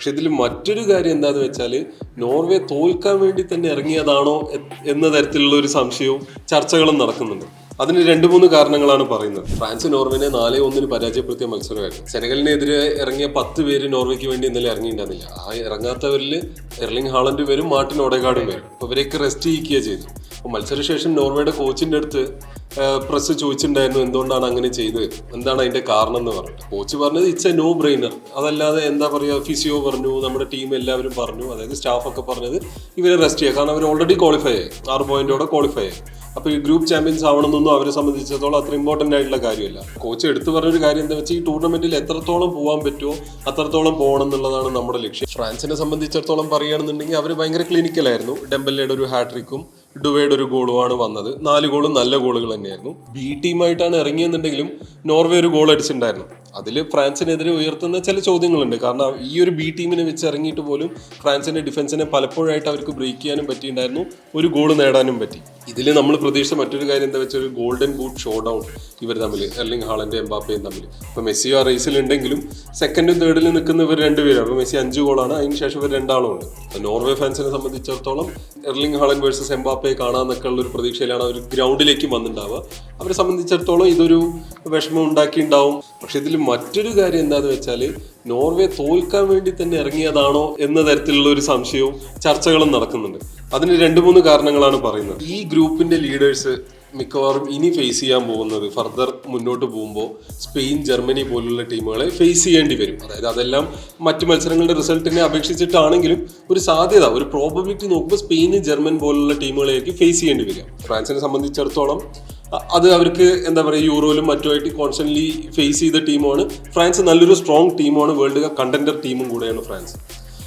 പക്ഷെ ഇതിൽ മറ്റൊരു കാര്യം എന്താണെന്ന് വെച്ചാൽ നോർവേ തോൽക്കാൻ വേണ്ടി തന്നെ ഇറങ്ങിയതാണോ എന്ന തരത്തിലുള്ള ഒരു സംശയവും ചർച്ചകളും നടക്കുന്നുണ്ട്. അതിന് 2-3 കാരണങ്ങളാണ് പറയുന്നത്. ഫ്രാൻസ് നോർവേനെ 4-1 പരാജയപ്പെടുത്തിയ മത്സരമായിരുന്നു. സെനഗലിനെതിരെ ഇറങ്ങിയ 10 പേര് നോർവേക്ക് വേണ്ടി ഇന്നലെ ഇറങ്ങിയിട്ടുണ്ടായിരുന്നില്ല. ആ ഇറങ്ങാത്തവരിൽ എർലിംഗ് ഹാളൻഡ് വരും, മാർട്ടിൻ ഓഡെഗാർഡും വരും. അപ്പോൾ ഇവരെയൊക്കെ റെസ്റ്റ് ചെയ്യിക്കുക ചെയ്തു. അപ്പോൾ മത്സരശേഷം നോർവേയുടെ കോച്ചിൻ്റെ അടുത്ത് പ്രസ് ചോദിച്ചിട്ടുണ്ടായിരുന്നു എന്തുകൊണ്ടാണ് അങ്ങനെ ചെയ്തത്, എന്താണ് അതിന്റെ കാരണം എന്ന് പറഞ്ഞിട്ട്. കോച്ച് പറഞ്ഞത് ഇറ്റ്സ് എ നോ ബ്രെയിനർ. അതല്ലാതെ എന്താ പറയുക, ഫിസിയോ പറഞ്ഞു, നമ്മുടെ ടീം എല്ലാവരും പറഞ്ഞു, അതായത് സ്റ്റാഫൊക്കെ പറഞ്ഞത് ഇവരെ റെസ്റ്റ് ചെയ്യുക. കാരണം അവർ ഓൾറെഡി ക്വാളിഫൈ ആയി, 6 പോയിന്റോടെ ക്വാളിഫൈ ആയി. അപ്പോൾ ഈ ഗ്രൂപ്പ് ചാമ്പ്യൻസ് ആവണമെന്നൊന്നും അവരെ സംബന്ധിച്ചിടത്തോളം അത്ര ഇമ്പോർട്ടൻ്റ് ആയിട്ടുള്ള കാര്യമല്ല. കോച്ച് എടുത്തു പറഞ്ഞൊരു കാര്യം എന്താ വെച്ചാൽ ഈ ടൂർണമെന്റിൽ എത്രത്തോളം പോകാൻ പറ്റുമോ അത്രത്തോളം പോകണം എന്നുള്ളതാണ് നമ്മുടെ ലക്ഷ്യം. ഫ്രാൻസിനെ സംബന്ധിച്ചിടത്തോളം പറയുകയാണെന്നുണ്ടെങ്കിൽ അവർ ഭയങ്കര ക്ലിനിക്കലായിരുന്നു. ഡെമ്പല്ലയുടെ ഒരു ഹാട്രിക്കും ഡുവയുടെ ഒരു ഗോളുമാണ് വന്നത്. 4 ഗോളും നല്ല ഗോളുകൾ തന്നെയായിരുന്നു. ബി ടീമായിട്ടാണ് ഇറങ്ങിയെന്നുണ്ടെങ്കിലും നോർവേ ഒരു ഗോൾ അടിച്ചിട്ടുണ്ടായിരുന്നു. അതിൽ ഫ്രാൻസിനെതിരെ ഉയർത്തുന്ന ചില ചോദ്യങ്ങളുണ്ട്. കാരണം ഈ ഒരു ബി ടീമിനെ വെച്ച് ഇറങ്ങിയിട്ട് പോലും ഫ്രാൻസിന്റെ ഡിഫൻസിനെ പലപ്പോഴായിട്ട് അവർക്ക് ബ്രേക്ക് ചെയ്യാനും പറ്റിയിട്ടുണ്ടായിരുന്നു, ഒരു ഗോൾ നേടാനും പറ്റി. ഇതിൽ നമ്മൾ പ്രതീക്ഷിച്ച മറ്റൊരു കാര്യം എന്താ വെച്ചാൽ ഒരു ഗോൾഡൻ ബൂട്ട് ഷോ ഡൗൺ ഇവർ തമ്മിൽ, എർലിംഗ് ഹാളൻഡ് എംബാപ്പയും തമ്മിൽ. ഇപ്പോൾ മെസ്സി ആ റേസിലുണ്ടെങ്കിലും സെക്കൻഡും തേർഡിലും നിൽക്കുന്ന ഇവർ 2 പേരാണ്. അപ്പോൾ മെസ്സി 5 ഗോളാണ്, അതിന് ശേഷം ഇവർ 2 ആളും ഉണ്ട്. അപ്പോൾ നോർവേ ഫാൻസിനെ സംബന്ധിച്ചിടത്തോളം എർലിംഗ് ഹാളൻഡ് വേഴ്സസ് എംബാപ്പയെ കാണാമെന്നൊക്കെ ഉള്ള ഒരു പ്രതീക്ഷയിലാണ് അവർ ഗ്രൗണ്ടിലേക്ക് വന്നിട്ടുണ്ടാവുക. അവരെ സംബന്ധിച്ചിടത്തോളം ഇതൊരു വിഷമം ഉണ്ടാക്കിയിട്ടുണ്ടാവും. പക്ഷെ ഇതിൽ മറ്റൊരു കാര്യം എന്താണെന്ന് വെച്ചാൽ നോർവേ തോൽക്കാൻ വേണ്ടി തന്നെ ഇറങ്ങിയതാണോ എന്ന തരത്തിലുള്ള ഒരു സംശയവും ചർച്ചകളും നടക്കുന്നുണ്ട്. അതിന് 2-3 കാരണങ്ങളാണ് പറയുന്നത്. ഈ ഗ്രൂപ്പിന്റെ ലീഡേഴ്സ് മിക്കവാറും ഇനി ഫേസ് ചെയ്യാൻ പോകുന്നത്, ഫർദർ മുന്നോട്ട് പോകുമ്പോൾ സ്പെയിൻ, ജർമ്മനി പോലുള്ള ടീമുകളെ ഫേസ് ചെയ്യേണ്ടി വരും. അതായത് അതെല്ലാം മറ്റു മത്സരങ്ങളുടെ റിസൾട്ടിനെ അപേക്ഷിച്ചിട്ടാണെങ്കിലും ഒരു സാധ്യത, ഒരു പ്രോബബിലിറ്റി നോക്കുമ്പോൾ സ്പെയിൻ, ജർമ്മൻ പോലുള്ള ടീമുകളെയായിരിക്കും ഫേസ് ചെയ്യേണ്ടി വരിക. ഫ്രാൻസിനെ സംബന്ധിച്ചിടത്തോളം അത് അവർക്ക് എന്താ പറയുക, യൂറോയിലും മറ്റുമായിട്ട് കോൺസ്റ്റന്റ്ലി ഫേസ് ചെയ്ത ടീമാണ് ഫ്രാൻസ്. നല്ലൊരു സ്ട്രോങ് ടീമാണ്, വേൾഡ് കപ്പ് കണ്ടൻഡർ ടീമും കൂടെയാണ് ഫ്രാൻസ്.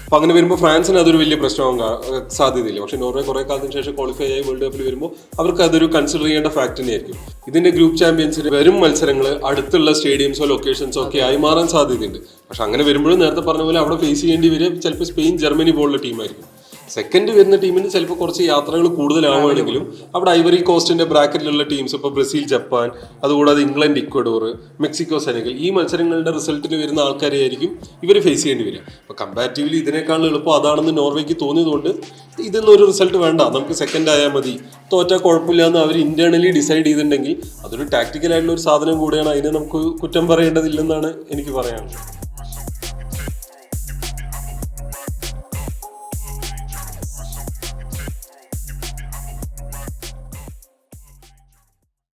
അപ്പോൾ അങ്ങനെ വരുമ്പോൾ ഫ്രാൻസിന് അതൊരു വലിയ പ്രശ്നമാകാൻ സാധ്യതയില്ല. പക്ഷേ നോർവേ കുറേ കാലത്തിന് ശേഷം ക്വാളിഫൈ ആയി വേൾഡ് കപ്പിൽ വരുമ്പോൾ അവർക്ക് അതൊരു കൺസിഡർ ചെയ്യേണ്ട ഫാക്ട് തന്നെയായിരിക്കും. ഇതിന്റെ ഗ്രൂപ്പ് ചാമ്പ്യൻസിന് വരും മത്സരങ്ങൾ അടുത്തുള്ള സ്റ്റേഡിയംസോ ലൊക്കേഷൻസോ ഒക്കെ ആയി മാറാൻ സാധ്യതയുണ്ട്. പക്ഷെ അങ്ങനെ വരുമ്പോഴും നേരത്തെ പറഞ്ഞ പോലെ അവിടെ ഫേസ് ചെയ്യേണ്ടി വരിക ചിലപ്പോൾ സ്പെയിൻ, ജർമ്മനി പോലുള്ള ടീമായിരിക്കും. സെക്കൻഡ് വരുന്ന ടീമിന് ചിലപ്പോൾ കുറച്ച് യാത്രകൾ കൂടുതലാവുകയാണെങ്കിലും അവിടെ ഐവറി കോസ്റ്റിന്റെ ബ്രാക്കറ്റിലുള്ള ടീംസ്, ഇപ്പോൾ ബ്രസീൽ, ജപ്പാൻ, അതുകൂടാതെ ഇംഗ്ലണ്ട്, ഇക്വഡോർ, മെക്സിക്കോ, സെനഗൽ, ഈ മത്സരങ്ങളുടെ റിസൾട്ടിന് വരുന്ന ആൾക്കാരെയായിരിക്കും ഇവർ ഫേസ് ചെയ്യേണ്ടി വരിക. അപ്പോൾ കമ്പാരിറ്റീവ്ലി ഇതിനേക്കാളും എളുപ്പം അതാണെന്ന് നോർവേക്ക് തോന്നിയതുകൊണ്ട് ഇതൊന്നൊരു റിസൾട്ട് വേണ്ട, നമുക്ക് സെക്കൻഡ് ആയാൽ മതി, തോറ്റാൽ കുഴപ്പമില്ല എന്ന് അവർ ഇന്റേണലി ഡിസൈഡ് ചെയ്തിട്ടുണ്ടെങ്കിൽ അതൊരു ടാക്ടിക്കലായിട്ടുള്ള ഒരു സാധനം കൂടെയാണ്. അതിനെ നമുക്ക് കുറ്റം പറയേണ്ടതില്ലെന്നാണ് എനിക്ക് പറയാനുള്ളത്.